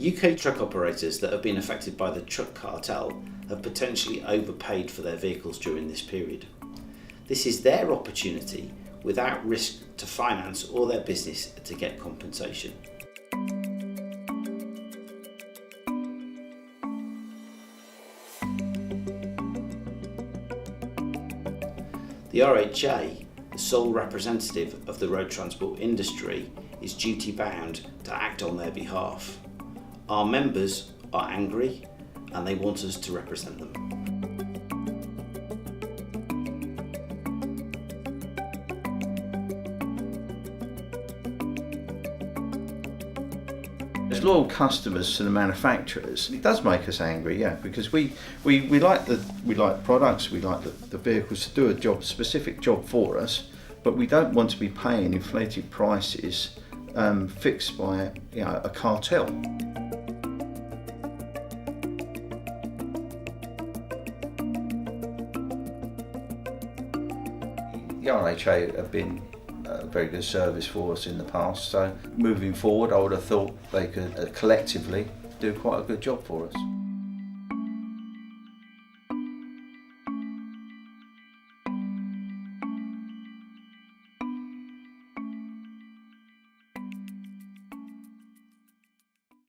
UK truck operators that have been affected by the truck cartel have potentially overpaid for their vehicles during this period. This is their opportunity without risk to finance or their business to get compensation. The RHA, the sole representative of the road transport industry, is duty bound to act on their behalf. Our members are angry and they want us to represent them. As loyal customers to the manufacturers, it does make us angry, yeah, because we like the products, we like the vehicles to do a job, specific job for us, but we don't want to be paying inflated prices fixed by a cartel. The RHA have been a very good service for us in the past, so moving forward I would have thought they could collectively do quite a good job for us.